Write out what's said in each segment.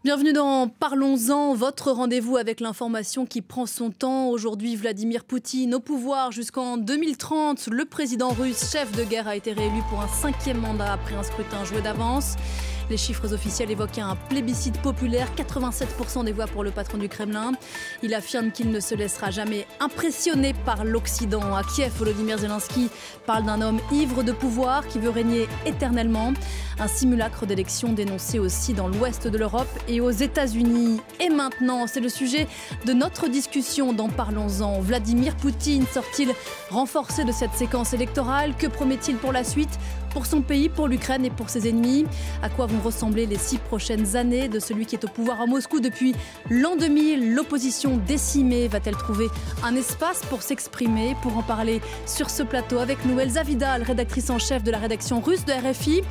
Bienvenue dans Parlons-en, votre rendez-vous avec l'information qui prend son temps. Aujourd'hui, Vladimir Poutine au pouvoir jusqu'en 2030. Le président russe, chef de guerre, a été réélu pour un 5e mandat après un scrutin joué d'avance. Les chiffres officiels évoquaient un plébiscite populaire, 87% des voix pour le patron du Kremlin. Il affirme qu'il ne se laissera jamais impressionner par l'Occident. À Kiev, Volodymyr Zelensky parle d'un homme ivre de pouvoir qui veut régner éternellement. Un simulacre d'élection dénoncé aussi dans l'ouest de l'Europe et aux États-Unis. Et maintenant, c'est le sujet de notre discussion dans Parlons-en. Vladimir Poutine sort-il renforcé de cette séquence électorale? Que promet-il pour la suite, pour son pays, pour l'Ukraine et pour ses ennemis? À quoi vont ressembler les 6 prochaines années de celui qui est au pouvoir à Moscou depuis l'an 2000? L'opposition décimée va-t-elle trouver un espace pour s'exprimer? Pour en parler sur ce plateau avec nous, Elsa Vidal, rédactrice en chef de la rédaction russe de RFI.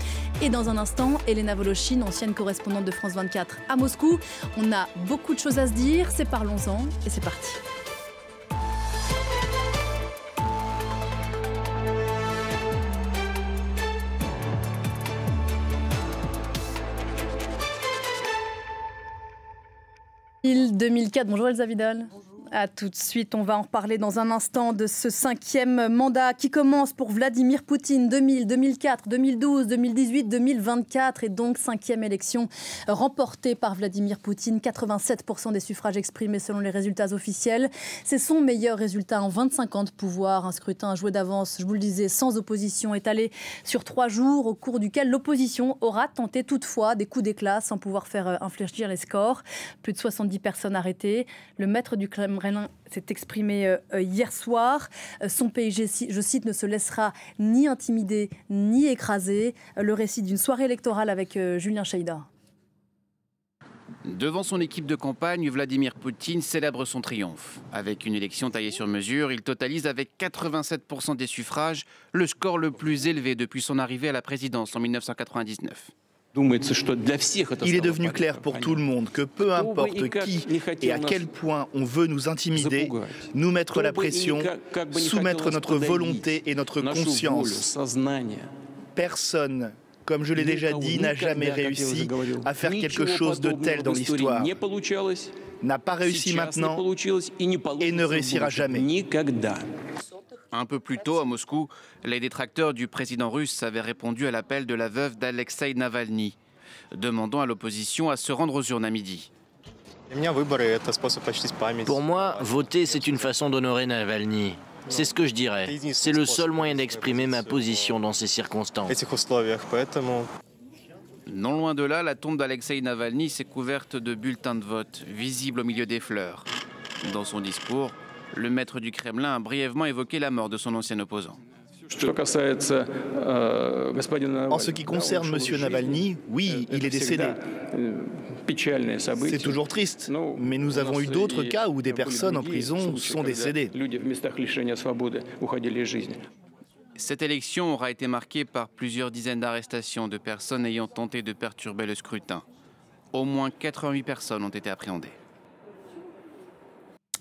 Et dans un instant, Elena Voloshin, ancienne correspondante de France 24 à Moscou. On a beaucoup de choses à se dire, c'est Parlons-en et c'est parti. « 2004, bonjour Elsa Vidal. Bonjour. À tout de suite, on va en reparler dans un instant de ce 5e mandat qui commence pour Vladimir Poutine 2000, 2004, 2012, 2018, 2024 et donc 5e élection remportée par Vladimir Poutine, 87% des suffrages exprimés selon les résultats officiels. C'est son meilleur résultat en 25 ans de pouvoir, un scrutin joué d'avance, je vous le disais, sans opposition, étalé sur 3 jours au cours duquel l'opposition aura tenté toutefois des coups d'éclat sans pouvoir faire infléchir les scores. Plus de 70 personnes arrêtées. Le maître du Kremlin s'est exprimé hier soir. Son pays, je cite, ne se laissera ni intimider ni écraser. Le récit d'une soirée électorale avec Julien Chaïda. Devant son équipe de campagne, Vladimir Poutine célèbre son triomphe. Avec une élection taillée sur mesure, il totalise avec 87% des suffrages le score le plus élevé depuis son arrivée à la présidence en 1999. Il est devenu clair pour tout le monde que peu importe qui et à quel point on veut nous intimider, nous mettre la pression, soumettre notre volonté et notre conscience. Personne, comme je l'ai déjà dit, n'a jamais réussi à faire quelque chose de tel dans l'histoire. N'a pas réussi maintenant et ne réussira jamais. Un peu plus tôt, à Moscou, les détracteurs du président russe avaient répondu à l'appel de la veuve d'Alexeï Navalny, demandant à l'opposition à se rendre aux urnes à midi. Pour moi, voter, c'est une façon d'honorer Navalny. C'est ce que je dirais. C'est le seul moyen d'exprimer ma position dans ces circonstances. Non loin de là, la tombe d'Alexeï Navalny s'est couverte de bulletins de vote, visibles au milieu des fleurs. Dans son discours, le maître du Kremlin a brièvement évoqué la mort de son ancien opposant. En ce qui concerne M. Navalny, oui, il est décédé. C'est toujours triste, mais nous avons eu d'autres cas où des personnes en prison sont décédées. Cette élection aura été marquée par plusieurs dizaines d'arrestations de personnes ayant tenté de perturber le scrutin. Au moins 88 personnes ont été appréhendées.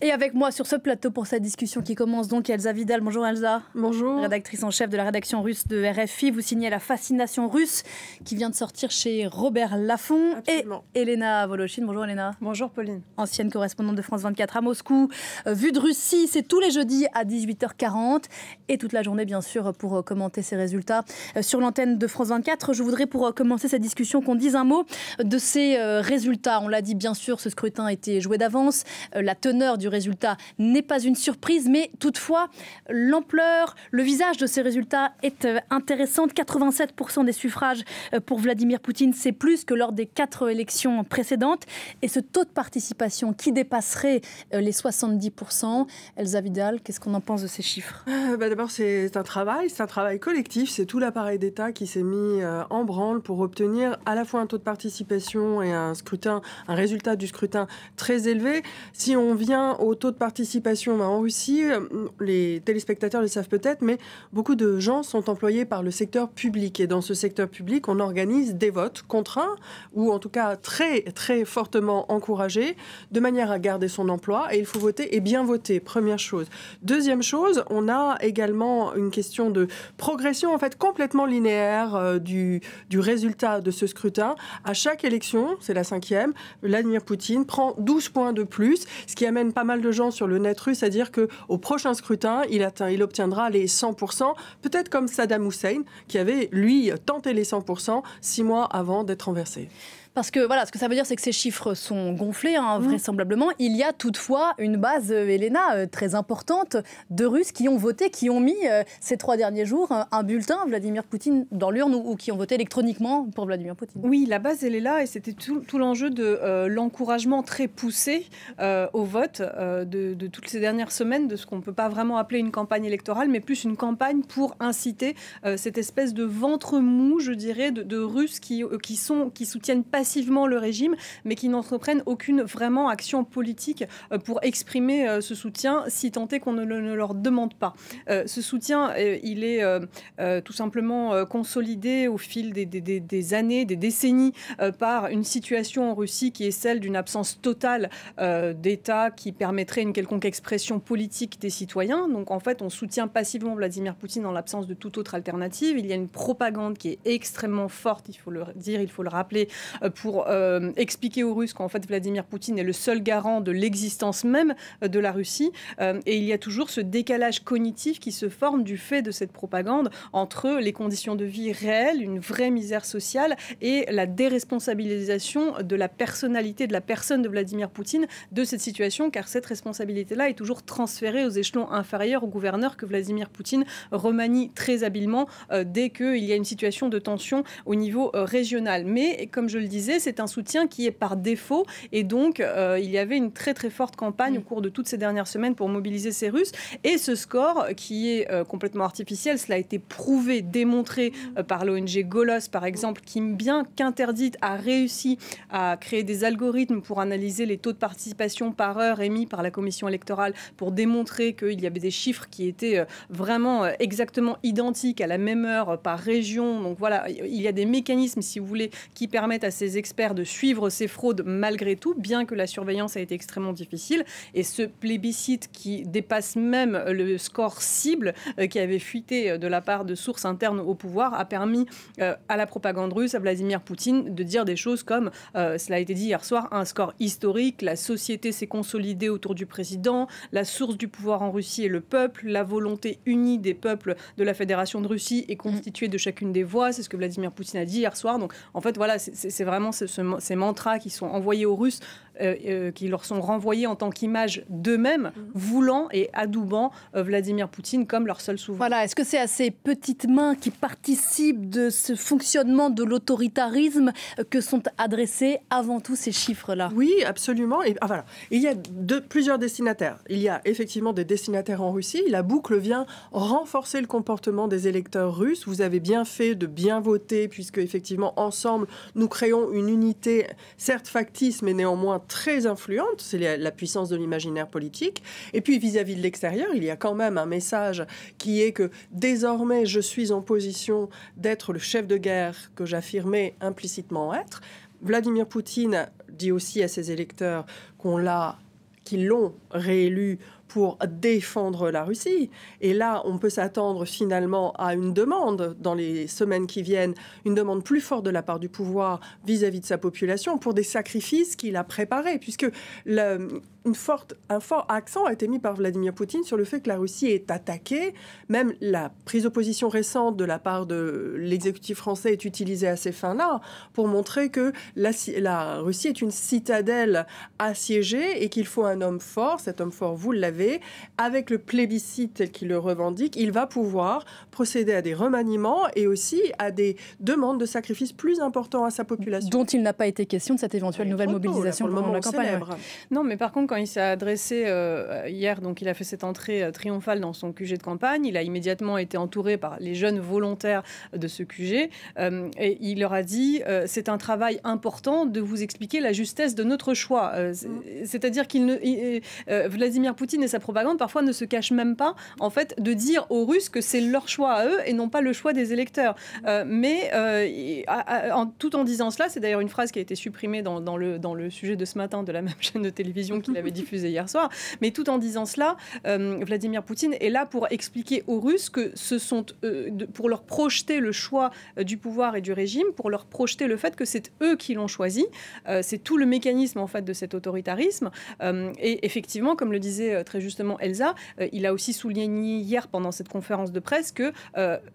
Et avec moi sur ce plateau pour cette discussion qui commence donc, Elsa Vidal. Bonjour Elsa. Bonjour. Rédactrice en chef de la rédaction russe de RFI. Vous signez La Fascination russe qui vient de sortir chez Robert Laffont. Absolument. Et Elena Voloshin. Bonjour Elena. Bonjour Pauline. Ancienne correspondante de France 24 à Moscou. Vue de Russie, c'est tous les jeudis à 18h40 et toute la journée bien sûr pour commenter ces résultats sur l'antenne de France 24. Je voudrais pour commencer cette discussion qu'on dise un mot de ces résultats. On l'a dit bien sûr, ce scrutin a été joué d'avance. La teneur du résultat n'est pas une surprise, mais toutefois, l'ampleur, le visage de ces résultats est intéressante. 87% des suffrages pour Vladimir Poutine, c'est plus que lors des 4 élections précédentes. Et ce taux de participation qui dépasserait les 70%. Elsa Vidal, qu'est-ce qu'on en pense de ces chiffres ? D'abord, c'est un travail collectif. C'est tout l'appareil d'État qui s'est mis en branle pour obtenir à la fois un taux de participation et un résultat du scrutin très élevé. Si on vient revient au taux de participation en Russie. Les téléspectateurs le savent peut-être, mais beaucoup de gens sont employés par le secteur public. Et dans ce secteur public, on organise des votes contraints, ou en tout cas très, très fortement encouragés, de manière à garder son emploi. Et il faut voter et bien voter, première chose. Deuxième chose, on a également une question de progression en fait complètement linéaire du résultat de ce scrutin. À chaque élection, c'est la 5e, Vladimir Poutine prend 12 points de plus, ce qui amène pas mal de gens sur le net russe à dire qu'au prochain scrutin, il obtiendra les 100%, peut-être comme Saddam Hussein, qui avait, lui, tenté les 100% 6 mois avant d'être renversé. Parce que voilà, ce que ça veut dire, c'est que ces chiffres sont gonflés, vraisemblablement. Il y a toutefois une base, Elena, très importante de Russes qui ont voté, qui ont mis ces 3 derniers jours un bulletin Vladimir Poutine dans l'urne ou qui ont voté électroniquement pour Vladimir Poutine. Oui, la base, elle est là et c'était tout l'enjeu de l'encouragement très poussé au vote de toutes ces dernières semaines, de ce qu'on ne peut pas vraiment appeler une campagne électorale, mais plus une campagne pour inciter cette espèce de ventre mou, je dirais, de Russes qui soutiennent passivement le régime, mais qui n'entreprennent aucune vraiment action politique pour exprimer ce soutien, si tant est qu'on ne leur demande pas. Ce soutien, il est tout simplement consolidé au fil des années, des décennies, par une situation en Russie qui est celle d'une absence totale d'État qui permettrait une quelconque expression politique des citoyens. Donc en fait, on soutient passivement Vladimir Poutine en l'absence de toute autre alternative. Il y a une propagande qui est extrêmement forte, il faut le dire, il faut le rappeler, pour expliquer aux Russes qu'en fait Vladimir Poutine est le seul garant de l'existence même de la Russie. Et il y a toujours ce décalage cognitif qui se forme du fait de cette propagande entre les conditions de vie réelles, une vraie misère sociale et la déresponsabilisation de la personnalité, de la personne de Vladimir Poutine de cette situation, car cette responsabilité-là est toujours transférée aux échelons inférieurs, aux gouverneurs que Vladimir Poutine remanie très habilement dès qu'il y a une situation de tension au niveau régional. Mais comme je le disais, c'est un soutien qui est par défaut et donc il y avait une très très forte campagne au cours de toutes ces dernières semaines pour mobiliser ces Russes et ce score qui est complètement artificiel, cela a été prouvé, démontré par l'ONG Golos par exemple, qui bien qu'interdite a réussi à créer des algorithmes pour analyser les taux de participation par heure émis par la commission électorale pour démontrer qu'il y avait des chiffres qui étaient vraiment exactement identiques à la même heure par région. Donc voilà, il y a des mécanismes si vous voulez qui permettent à ces experts de suivre ces fraudes malgré tout, bien que la surveillance a été extrêmement difficile. Et ce plébiscite qui dépasse même le score cible qui avait fuité de la part de sources internes au pouvoir a permis à la propagande russe, à Vladimir Poutine, de dire des choses comme, cela a été dit hier soir, un score historique, la société s'est consolidée autour du président, la source du pouvoir en Russie est le peuple, la volonté unie des peuples de la Fédération de Russie est constituée de chacune des voix, c'est ce que Vladimir Poutine a dit hier soir. Donc en fait voilà, c'est vraiment ces mantras qui sont envoyés aux Russes, qui leur sont renvoyés en tant qu'image d'eux-mêmes, voulant et adoubant Vladimir Poutine comme leur seul souverain. Voilà, est-ce que c'est à ces petites mains qui participent de ce fonctionnement de l'autoritarisme que sont adressés avant tout ces chiffres-là? Oui, absolument. Et, voilà. Il y a plusieurs destinataires. Il y a effectivement des destinataires en Russie. La boucle vient renforcer le comportement des électeurs russes. Vous avez bien fait de bien voter, puisque effectivement, ensemble, nous créons une unité, certes factice, mais néanmoins très influente. C'est la puissance de l'imaginaire politique. Et puis, vis-à-vis de l'extérieur, il y a quand même un message qui est que désormais, je suis en position d'être le chef de guerre que j'affirmais implicitement être. Vladimir Poutine dit aussi à ses électeurs qu'ils l'ont réélu pour défendre la Russie. Et là, on peut s'attendre finalement à une demande dans les semaines qui viennent, une demande plus forte de la part du pouvoir vis-à-vis de sa population pour des sacrifices qu'il a préparés, puisque un fort accent a été mis par Vladimir Poutine sur le fait que la Russie est attaquée. Même la prise de position récente de la part de l'exécutif français est utilisée à ces fins-là pour montrer que la Russie est une citadelle assiégée et qu'il faut un homme fort. Cet homme fort, vous l'avez. Avec le plébiscite tel qu'il le revendique, il va pouvoir procéder à des remaniements et aussi à des demandes de sacrifices plus importants à sa population. Dont il n'a pas été question de cette éventuelle nouvelle mobilisation pendant la campagne. Non, mais par contre, quand il s'est adressé hier, donc il a fait cette entrée triomphale dans son QG de campagne. Il a immédiatement été entouré par les jeunes volontaires de ce QG. Et il leur a dit c'est un travail important de vous expliquer la justesse de notre choix. C'est-à-dire Vladimir Poutine et sa propagande parfois ne se cachent même pas en fait de dire aux Russes que c'est leur choix à eux et non pas le choix des électeurs. Tout en disant cela, c'est d'ailleurs une phrase qui a été supprimée dans le sujet de ce matin de la même chaîne de télévision qu'il avait diffusée hier soir, mais tout en disant cela, Vladimir Poutine est là pour expliquer aux Russes que ce sont pour leur projeter le choix du pouvoir et du régime, pour leur projeter le fait que c'est eux qui l'ont choisi. C'est tout le mécanisme en fait de cet autoritarisme. Et effectivement, comme le disait très justement Elsa, il a aussi souligné hier pendant cette conférence de presse que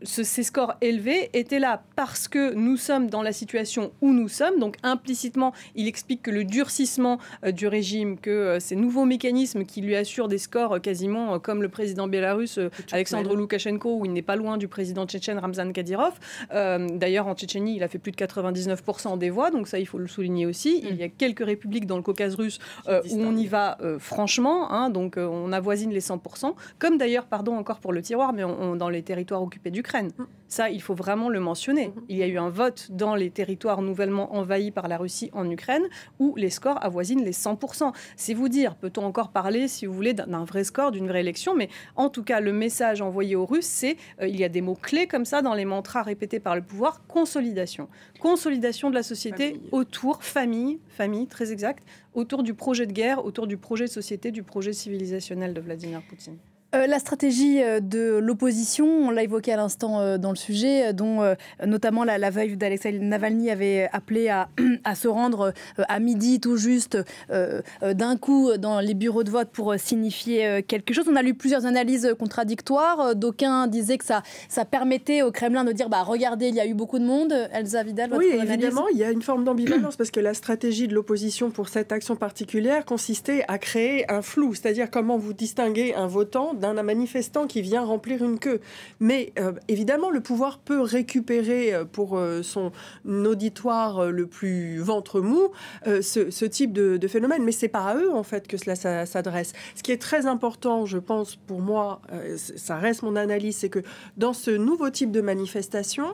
ces scores élevés étaient là parce que nous sommes dans la situation où nous sommes. Donc implicitement, il explique que le durcissement du régime, que ces nouveaux mécanismes qui lui assurent des scores quasiment comme le président biélorusse Alexandre Loukachenko, où il n'est pas loin du président tchétchène Ramzan Kadyrov. D'ailleurs, en Tchétchénie, il a fait plus de 99% des voix, donc ça, il faut le souligner aussi. Il y a quelques républiques dans le Caucase russe où on y va franchement, donc on avoisine les 100%, comme d'ailleurs, encore pour le tiroir, mais dans les territoires occupés d'Ukraine. Ça, il faut vraiment le mentionner. Il y a eu un vote dans les territoires nouvellement envahis par la Russie en Ukraine où les scores avoisinent les 100%. C'est vous dire, peut-on encore parler, si vous voulez, d'un vrai score, d'une vraie élection, mais en tout cas, le message envoyé aux Russes, c'est il y a des mots-clés comme ça dans les mantras répétés par le pouvoir, consolidation. Consolidation de la société autour, famille, très exact, autour du projet de guerre, autour du projet de société, du projet civilisationnel de Vladimir Poutine. La stratégie de l'opposition, on l'a évoqué à l'instant dans le sujet, dont notamment la veuve d'Alexei Navalny avait appelé à se rendre à midi tout juste d'un coup dans les bureaux de vote pour signifier quelque chose. On a lu plusieurs analyses contradictoires. D'aucuns disaient que ça permettait au Kremlin de dire regardez, il y a eu beaucoup de monde. Elsa Vidal, votre analyse ? Oui, évidemment, il y a une forme d'ambivalence parce que la stratégie de l'opposition pour cette action particulière consistait à créer un flou, c'est-à-dire comment vous distinguez un votant d'un manifestant qui vient remplir une queue. Mais évidemment, le pouvoir peut récupérer pour son auditoire le plus ventre mou ce type de phénomène. Mais c'est pas à eux, en fait, que cela s'adresse. Ce qui est très important, je pense, pour moi, ça reste mon analyse, c'est que dans ce nouveau type de manifestation,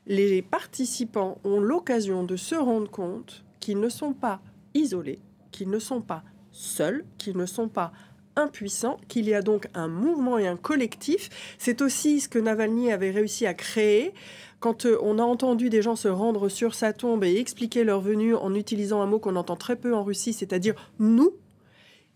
les participants ont l'occasion de se rendre compte qu'ils ne sont pas isolés, qu'ils ne sont pas seuls, qu'ils ne sont pas impuissants, qu'il y a donc un mouvement et un collectif. C'est aussi ce que Navalny avait réussi à créer. Quand on a entendu des gens se rendre sur sa tombe et expliquer leur venue en utilisant un mot qu'on entend très peu en Russie, c'est-à-dire « nous »,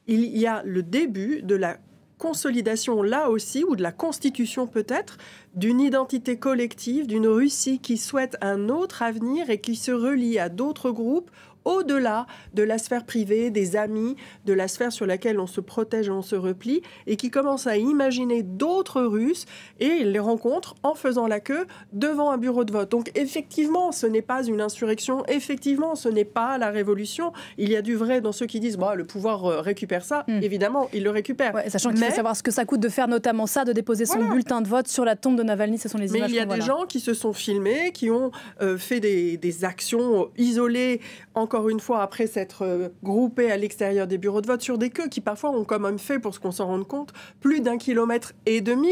il y a le début de la consolidation, là aussi, ou de la constitution peut-être, d'une identité collective, d'une Russie qui souhaite un autre avenir et qui se relie à d'autres groupes au-delà de la sphère privée, des amis, de la sphère sur laquelle on se protège et on se replie, et qui commence à imaginer d'autres Russes, et il les rencontre en faisant la queue devant un bureau de vote. Donc effectivement, ce n'est pas une insurrection, effectivement, ce n'est pas la révolution. Il y a du vrai dans ceux qui disent le pouvoir récupère ça. Évidemment, il le récupère. Ouais, sachant qu'il faut savoir ce que ça coûte de faire notamment ça, de déposer son bulletin de vote sur la tombe de Navalny, ce sont les images. Mais il y a des gens qui se sont filmés, qui ont fait des actions isolées, encore une fois, après s'être groupés à l'extérieur des bureaux de vote sur des queues qui parfois ont quand même fait, pour ce qu'on s'en rende compte, plus d'1,5 kilomètre.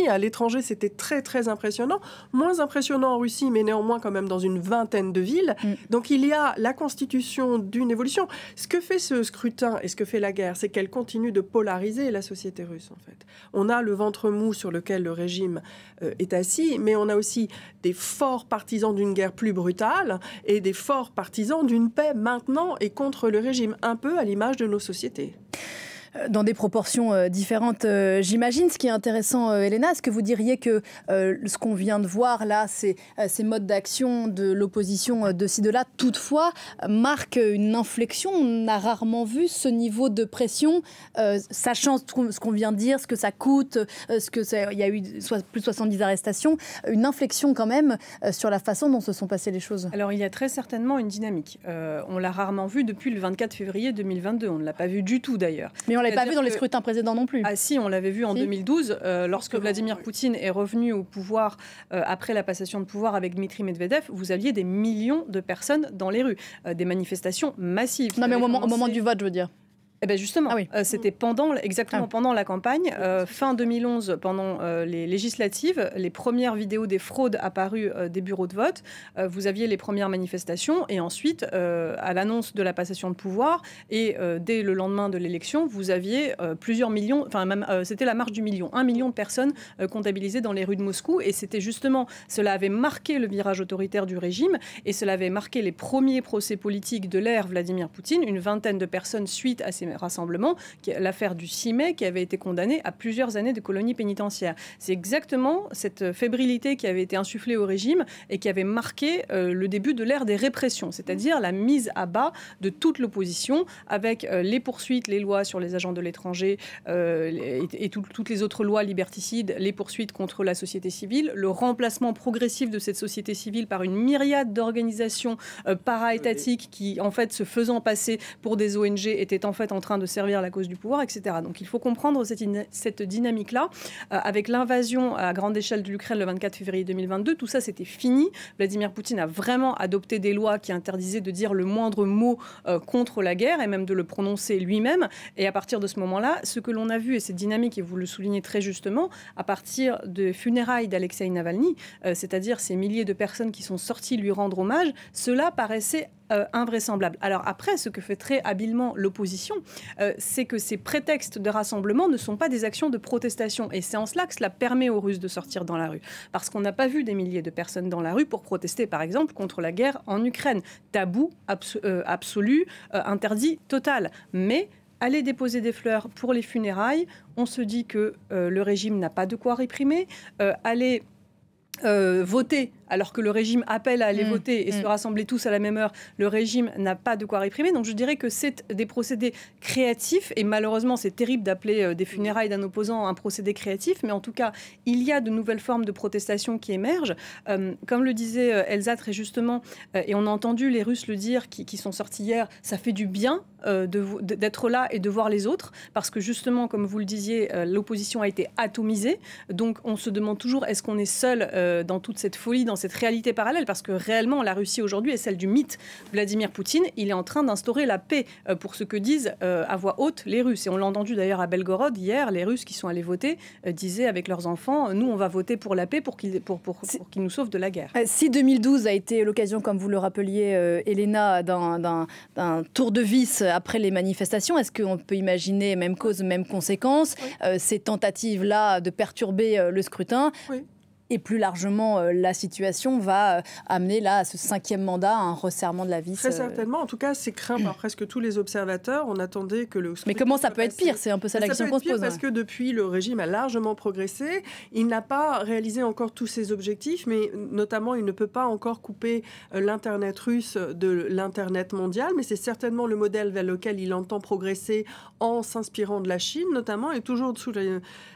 À l'étranger, c'était très très impressionnant. Moins impressionnant en Russie, mais néanmoins quand même dans une vingtaine de villes. Donc il y a la constitution d'une évolution. Ce que fait ce scrutin et ce que fait la guerre, c'est qu'elle continue de polariser la société russe, en fait. On a le ventre mou sur lequel le régime est assis, mais on a aussi des forts partisans d'une guerre plus brutale et des forts partisans d'une paix maintenant et contre le régime, un peu à l'image de nos sociétés. Dans des proportions différentes, j'imagine. Ce qui est intéressant, Elena, est-ce que vous diriez que ce qu'on vient de voir là, ces modes d'action de l'opposition de ci, de là, toutefois, marquent une inflexion? On a rarement vu ce niveau de pression, sachant ce qu'on vient de dire, ce que ça coûte, il y a eu plus de 70 arrestations, une inflexion quand même sur la façon dont se sont passées les choses. Alors, il y a très certainement une dynamique. On l'a rarement vu depuis le 24 février 2022. On ne l'a pas vu du tout, d'ailleurs. Mais on ne l'avait pas vu dans les scrutins précédents non plus. Ah si, on l'avait vu en 2012, lorsque Vladimir Poutine est revenu au pouvoir après la passation de pouvoir avec Dmitri Medvedev. Vous aviez des millions de personnes dans les rues, des manifestations massives. Non, mais au moment du vote, je veux dire. Eh bien justement, c'était exactement pendant la campagne, fin 2011, pendant les législatives, les premières vidéos des fraudes apparues des bureaux de vote. Vous aviez les premières manifestations et ensuite, à l'annonce de la passation de pouvoir et dès le lendemain de l'élection, vous aviez plusieurs millions, enfin même c'était la marche du million, 1 million de personnes comptabilisées dans les rues de Moscou, et c'était justement, cela avait marqué le virage autoritaire du régime et cela avait marqué les premiers procès politiques de l'ère Vladimir Poutine, une vingtaine de personnes suite à ces rassemblement, l'affaire du 6 mai, qui avait été condamnée à plusieurs années de colonie pénitentiaire. C'est exactement cette fébrilité qui avait été insufflée au régime et qui avait marqué le début de l'ère des répressions, c'est-à-dire la mise à bas de toute l'opposition avec les poursuites, les lois sur les agents de l'étranger et toutes les autres lois liberticides, les poursuites contre la société civile, le remplacement progressif de cette société civile par une myriade d'organisations para-étatiques qui, en fait, se faisant passer pour des ONG, étaient en fait en train de servir la cause du pouvoir, etc. Donc il faut comprendre cette dynamique-là. Avec l'invasion à grande échelle de l'Ukraine le 24 février 2022, tout ça c'était fini. Vladimir Poutine a vraiment adopté des lois qui interdisaient de dire le moindre mot contre la guerre et même de le prononcer lui-même. Et à partir de ce moment-là, ce que l'on a vu, et cette dynamique, et vous le soulignez très justement, à partir des funérailles d'Alexeï Navalny, c'est-à-dire ces milliers de personnes qui sont sorties lui rendre hommage, cela paraissait invraisemblable. Alors après, ce que fait très habilement l'opposition, c'est que ces prétextes de rassemblement ne sont pas des actions de protestation. Et c'est en cela que cela permet aux Russes de sortir dans la rue. Parce qu'on n'a pas vu des milliers de personnes dans la rue pour protester, par exemple, contre la guerre en Ukraine. Tabou absolu, interdit total. Mais aller déposer des fleurs pour les funérailles, on se dit que le régime n'a pas de quoi réprimer. Aller voter alors que le régime appelle à aller voter et se rassembler tous à la même heure, le régime n'a pas de quoi réprimer. Donc je dirais que c'est des procédés créatifs, et malheureusement c'est terrible d'appeler des funérailles d'un opposant un procédé créatif, mais en tout cas il y a de nouvelles formes de protestation qui émergent. Comme le disait Elsa très justement, et on a entendu les Russes le dire qui sont sortis hier, ça fait du bien d'être là et de voir les autres, parce que justement, comme vous le disiez, l'opposition a été atomisée, donc on se demande toujours est-ce qu'on est seul dans toute cette folie, dans cette réalité parallèle, parce que réellement la Russie aujourd'hui est celle du mythe Vladimir Poutine. Il est en train d'instaurer la paix pour ce que disent à voix haute les Russes, et on l'a entendu d'ailleurs à Belgorod hier, les Russes qui sont allés voter disaient avec leurs enfants, nous on va voter pour la paix pour qu'ils nous sauvent de la guerre. Si 2012 a été l'occasion, comme vous le rappeliez Elena, d'un tour de vis après les manifestations, est-ce qu'on peut imaginer même cause, même conséquence, ces tentatives-là de perturber le scrutin? Et plus largement, la situation va amener là, à ce 5e mandat, un resserrement de la vis. Très certainement. En tout cas, c'est craint par presque tous les observateurs. On attendait que le... Mais comment ça peut être pire? C'est un peu ça la question qu'on se pose. Parce que depuis, le régime a largement progressé. Il n'a pas réalisé encore tous ses objectifs, mais notamment, il ne peut pas encore couper l'Internet russe de l'Internet mondial. Mais c'est certainement le modèle vers lequel il entend progresser en s'inspirant de la Chine, notamment, et toujours sous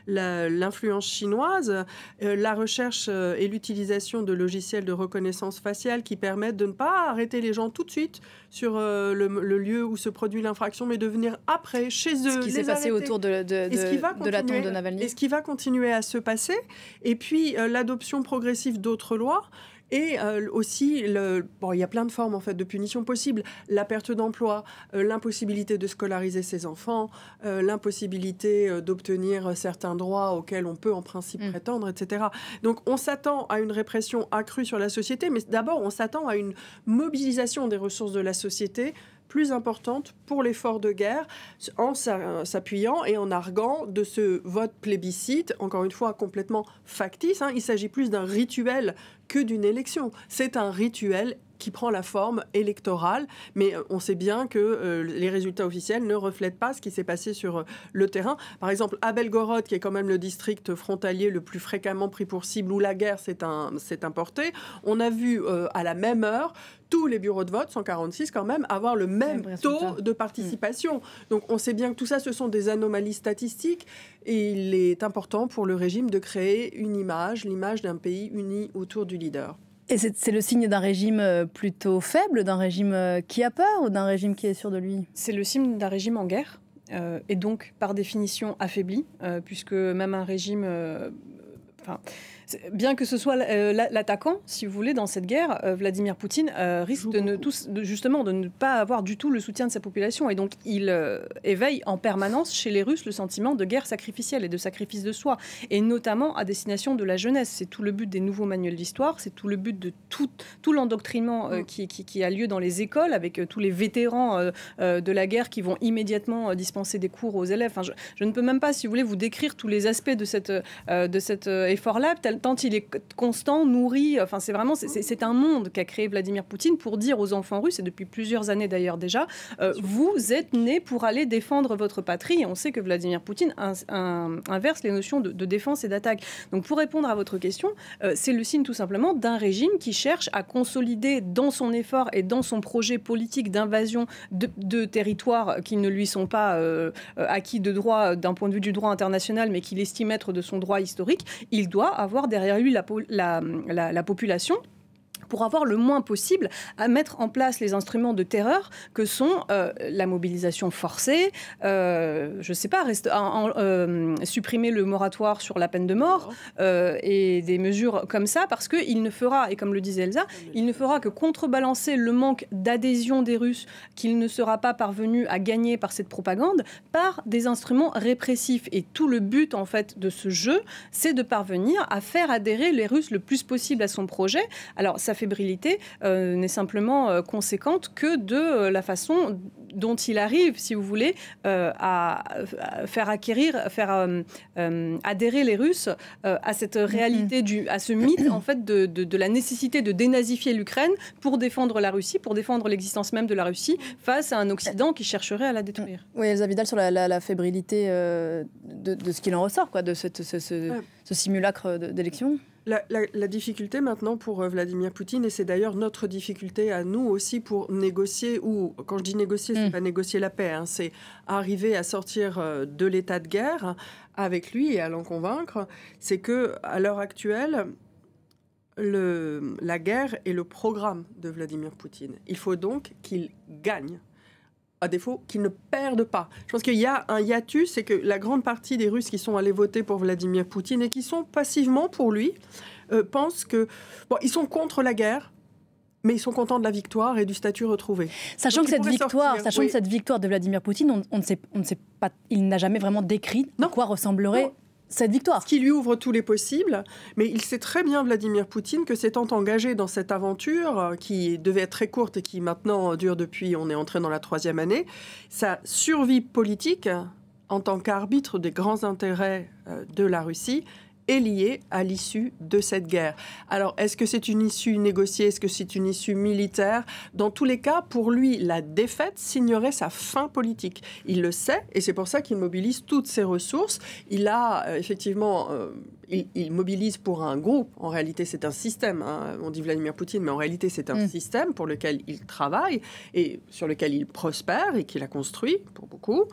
l'influence chinoise. La recherche et l'utilisation de logiciels de reconnaissance faciale qui permettent de ne pas arrêter les gens tout de suite sur le lieu où se produit l'infraction, mais de venir après, chez eux. Ce qui s'est passé autour de la tombe de Navalny. Et ce qui va continuer à se passer. Et puis, l'adoption progressive d'autres lois. Et aussi, il y a plein de formes en fait, de punitions possibles. La perte d'emploi, l'impossibilité de scolariser ses enfants, l'impossibilité d'obtenir certains droits auxquels on peut en principe prétendre, etc. Donc on s'attend à une répression accrue sur la société, mais d'abord on s'attend à une mobilisation des ressources de la société plus importante pour l'effort de guerre, en s'appuyant et en arguant de ce vote plébiscite, encore une fois complètement factice. Il s'agit plus d'un rituel que d'une élection. C'est un rituel qui prend la forme électorale, mais on sait bien que les résultats officiels ne reflètent pas ce qui s'est passé sur le terrain. Par exemple, à Belgorod, qui est quand même le district frontalier le plus fréquemment pris pour cible, où la guerre s'est importée, on a vu à la même heure tous les bureaux de vote, 146 quand même, avoir le même taux de participation. Donc on sait bien que tout ça, ce sont des anomalies statistiques, et il est important pour le régime de créer une image, l'image d'un pays uni autour du leader. Et c'est le signe d'un régime plutôt faible, d'un régime qui a peur, ou d'un régime qui est sûr de lui? C'est le signe d'un régime en guerre, et donc par définition affaibli, puisque même un régime... Bien que ce soit l'attaquant, si vous voulez, dans cette guerre, Vladimir Poutine risque justement de ne pas avoir du tout le soutien de sa population. Et donc, il éveille en permanence chez les Russes le sentiment de guerre sacrificielle et de sacrifice de soi. Et notamment à destination de la jeunesse. C'est tout le but des nouveaux manuels d'histoire, c'est tout le but de tout l'endoctrinement qui a lieu dans les écoles, avec tous les vétérans de la guerre qui vont immédiatement dispenser des cours aux élèves. Enfin, je ne peux même pas, si vous voulez, vous décrire tous les aspects de cet effort-là, tant il est constant, nourri. Enfin, c'est un monde qu'a créé Vladimir Poutine pour dire aux enfants russes, et depuis plusieurs années d'ailleurs déjà, vous êtes nés pour aller défendre votre patrie. Et on sait que Vladimir Poutine inverse les notions de défense et d'attaque. Donc, pour répondre à votre question, c'est le signe tout simplement d'un régime qui cherche à consolider dans son effort et dans son projet politique d'invasion de territoires qui ne lui sont pas acquis de droit d'un point de vue du droit international, mais qu'il estime être de son droit historique. Il doit avoir derrière lui la population pour avoir le moins possible à mettre en place les instruments de terreur que sont la mobilisation forcée, je ne sais pas, supprimer le moratoire sur la peine de mort et des mesures comme ça, parce qu'il ne fera, et comme le disait Elsa, il ne fera que contrebalancer le manque d'adhésion des Russes qu'il ne sera pas parvenu à gagner par cette propagande, par des instruments répressifs. Et tout le but, en fait, de ce jeu, c'est de parvenir à faire adhérer les Russes le plus possible à son projet. Alors, sa fébrilité n'est simplement conséquente que de la façon dont il arrive, si vous voulez, à faire adhérer les Russes à cette réalité, à ce mythe en fait de la nécessité de dénazifier l'Ukraine pour défendre la Russie, pour défendre l'existence même de la Russie face à un Occident qui chercherait à la détruire. Oui, Elsa Vidal, sur la fébrilité de ce qu'il en ressort, quoi, de ce simulacre d'élection. La difficulté maintenant pour Vladimir Poutine, et c'est d'ailleurs notre difficulté à nous aussi pour négocier, ou quand je dis négocier, c'est pas négocier la paix, hein, c'est arriver à sortir de l'état de guerre avec lui et à l'en convaincre, c'est que à l'heure actuelle, la guerre est le programme de Vladimir Poutine. Il faut donc qu'il gagne, à défaut qu'il ne perde pas. Je pense qu'il y a un hiatus, c'est que la grande partie des Russes qui sont allés voter pour Vladimir Poutine et qui sont passivement pour lui, pensent que... Bon, ils sont contre la guerre, mais ils sont contents de la victoire et du statut retrouvé. Sachant que cette victoire de Vladimir Poutine, on ne sait pas, il n'a jamais vraiment décrit à quoi ressemblerait... cette victoire. Ce qui lui ouvre tous les possibles, mais il sait très bien, Vladimir Poutine, que s'étant engagé dans cette aventure qui devait être très courte et qui maintenant dure depuis, on est entré dans la 3e année, sa survie politique en tant qu'arbitre des grands intérêts de la Russie est liée à l'issue de cette guerre. Alors, est-ce que c'est une issue négociée? Est-ce que c'est une issue militaire? Dans tous les cas, pour lui, la défaite signerait sa fin politique. Il le sait, et c'est pour ça qu'il mobilise toutes ses ressources. Il a effectivement... il mobilise pour un groupe. En réalité, c'est un système. Hein. On dit Vladimir Poutine, mais en réalité, c'est un système pour lequel il travaille et sur lequel il prospère et qu'il a construit, pour beaucoup.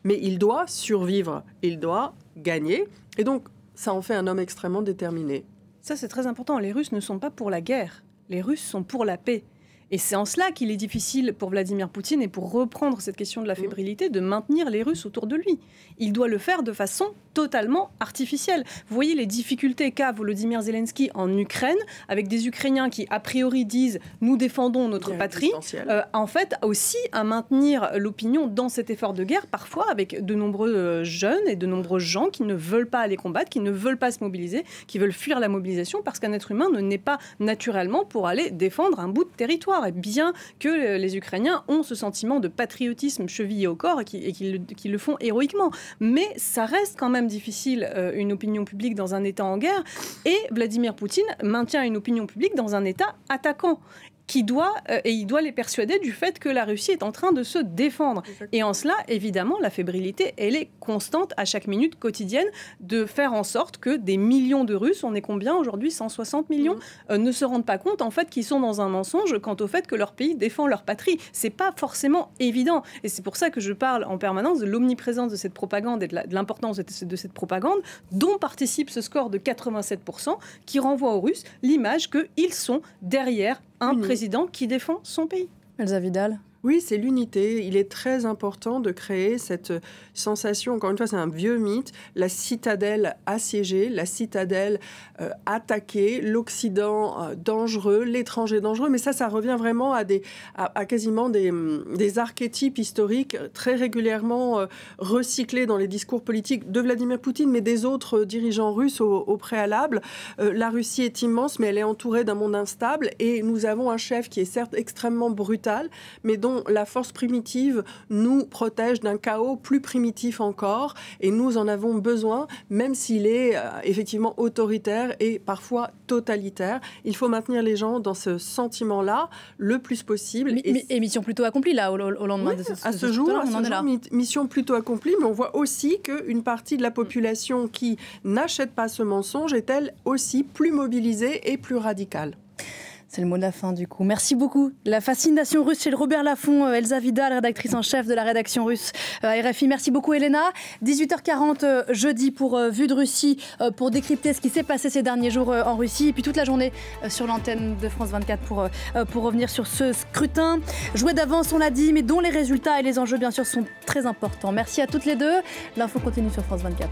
Mais il doit survivre. Il doit gagner. Et donc, ça en fait un homme extrêmement déterminé. Ça, c'est très important. Les Russes ne sont pas pour la guerre. Les Russes sont pour la paix. Et c'est en cela qu'il est difficile pour Vladimir Poutine, et pour reprendre cette question de la fébrilité, de maintenir les Russes autour de lui. Il doit le faire de façon totalement artificielle. Vous voyez les difficultés qu'a Volodymyr Zelensky en Ukraine, avec des Ukrainiens qui, a priori, disent « nous défendons notre patrie », en fait, aussi à maintenir l'opinion dans cet effort de guerre, parfois avec de nombreux jeunes et de nombreux gens qui ne veulent pas aller combattre, qui ne veulent pas se mobiliser, qui veulent fuir la mobilisation, parce qu'un être humain ne naît pas naturellement pour aller défendre un bout de territoire. Et bien que les Ukrainiens ont ce sentiment de patriotisme chevillé au corps et qu'ils le font héroïquement. Mais ça reste quand même difficile, une opinion publique dans un État en guerre. Et Vladimir Poutine maintient une opinion publique dans un État attaquant. Il doit les persuader du fait que la Russie est en train de se défendre. Et en cela, évidemment, la fébrilité, elle est constante à chaque minute quotidienne de faire en sorte que des millions de Russes, on est combien aujourd'hui, 160 millions, ne se rendent pas compte en fait qu'ils sont dans un mensonge quant au fait que leur pays défend leur patrie. C'est pas forcément évident. Et c'est pour ça que je parle en permanence de l'omniprésence de cette propagande et de l'importance de cette propagande dont participe ce score de 87% qui renvoie aux Russes l'image qu'ils sont derrière un président qui défend son pays. Elsa Vidal. Oui, c'est l'unité. Il est très important de créer cette sensation, encore une fois, c'est un vieux mythe, la citadelle assiégée, la citadelle attaquée, l'Occident dangereux, l'étranger dangereux. Mais ça revient vraiment à quasiment des archétypes historiques très régulièrement recyclés dans les discours politiques de Vladimir Poutine, mais des autres dirigeants russes au préalable. La Russie est immense, mais elle est entourée d'un monde instable et nous avons un chef qui est certes extrêmement brutal, mais dont la force primitive nous protège d'un chaos plus primitif encore. Et nous en avons besoin, même s'il est effectivement autoritaire et parfois totalitaire. Il faut maintenir les gens dans ce sentiment-là le plus possible. Et mission plutôt accomplie, là, au lendemain de ce jour, mission plutôt accomplie, mais on voit aussi qu'une partie de la population qui n'achète pas ce mensonge est elle aussi plus mobilisée et plus radicale. C'est le mot de la fin du coup. Merci beaucoup. La fascination russe chez le Robert Laffont, Elsa Vidal, rédactrice en chef de la rédaction russe à RFI. Merci beaucoup Elena. 18h40 jeudi pour Vue de Russie, pour décrypter ce qui s'est passé ces derniers jours en Russie. Et puis toute la journée sur l'antenne de France 24 pour revenir sur ce scrutin. Joué d'avance, on l'a dit, mais dont les résultats et les enjeux bien sûr sont très importants. Merci à toutes les deux. L'info continue sur France 24.